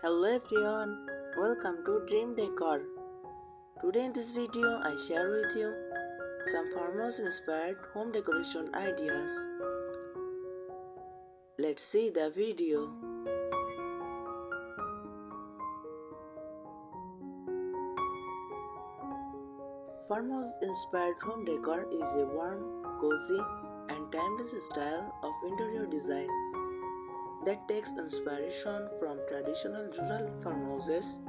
Hello everyone, welcome to Dream Decor. Today in this video I share with you some farmhouse inspired home decoration ideas. Let's see the video. Farmhouse inspired home decor is a warm, cozy and timeless style of interior design that takes inspiration from traditional rural farmhouses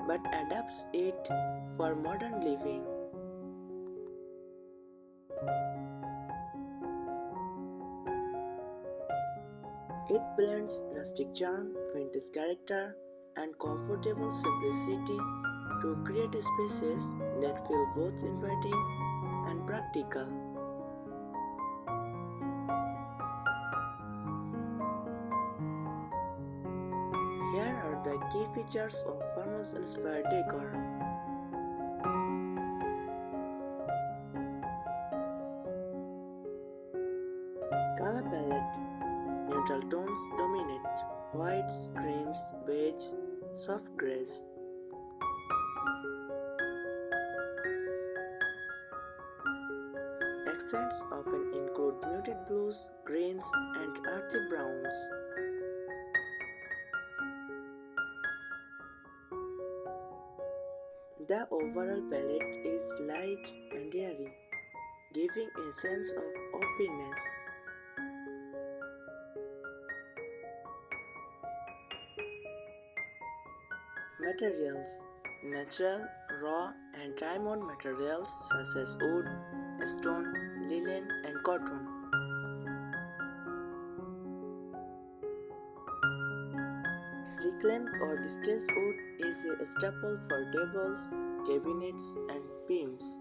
but adapts it for modern living. It blends rustic charm, vintage character, and comfortable simplicity to create spaces that feel both inviting and practical. Here are the key features of farmhouse inspired decor. Color palette. Neutral tones dominate: whites, creams, beige, soft grays. Accents often include muted blues, greens, and earthy browns. The overall palette is light and airy, giving a sense of openness. Materials: natural, raw, and dry-mold materials such as wood, stone, linen, and cotton. Reclaimed or distressed wood is a staple for tables, cabinets, and beams.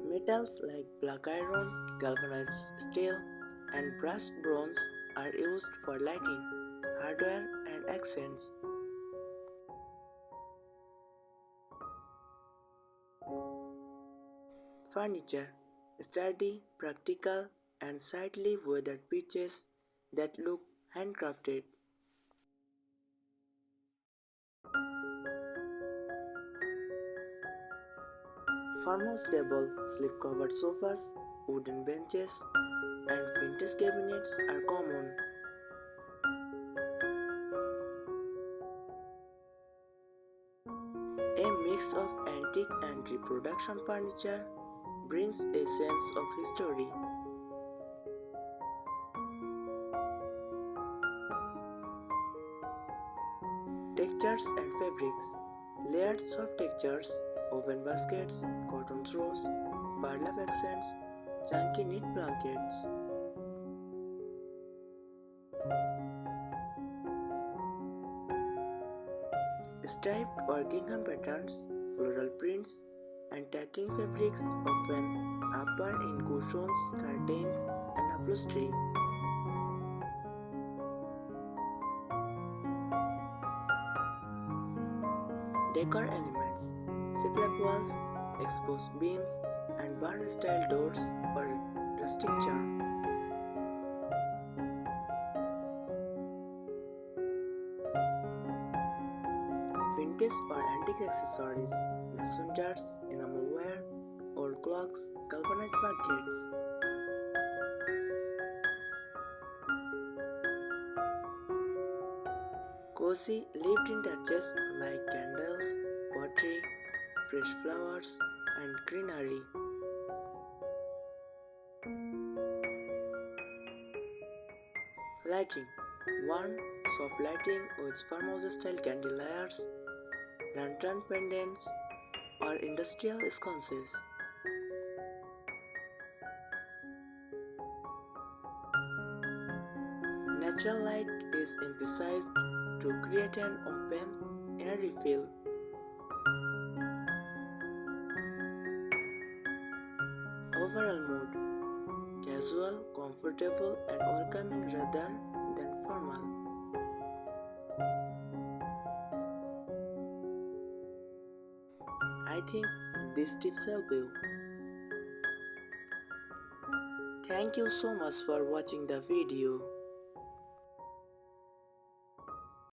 Metals like black iron, galvanized steel, and brushed bronze are used for lighting, hardware, and accents. Furniture: sturdy, practical, and slightly weathered pieces that look handcrafted. Farmhouse table, slip-covered sofas, wooden benches, and vintage cabinets are common. A mix of antique and reproduction furniture brings a sense of history. Textures and fabrics: layered soft textures, woven baskets, cotton throws, burlap accents, chunky knit blankets. Striped or gingham patterns, floral prints, and tacking fabrics often appear in cushions, curtains, and upholstery. Decor elements: slab walls, exposed beams, and barn-style doors for rustic charm. Vintage or antique accessories: mason jars, enamelware, old clocks, galvanized buckets. Cozy lived-in touches like candles, pottery, fresh flowers, and greenery. Lighting: warm, soft lighting with farmhouse-style candeliers, lantern pendants, or industrial sconces. Natural light is emphasized to create an open, airy feel. Overall mood: casual, comfortable, and welcoming rather than formal. I think these tips help you. Thank you so much for watching the video.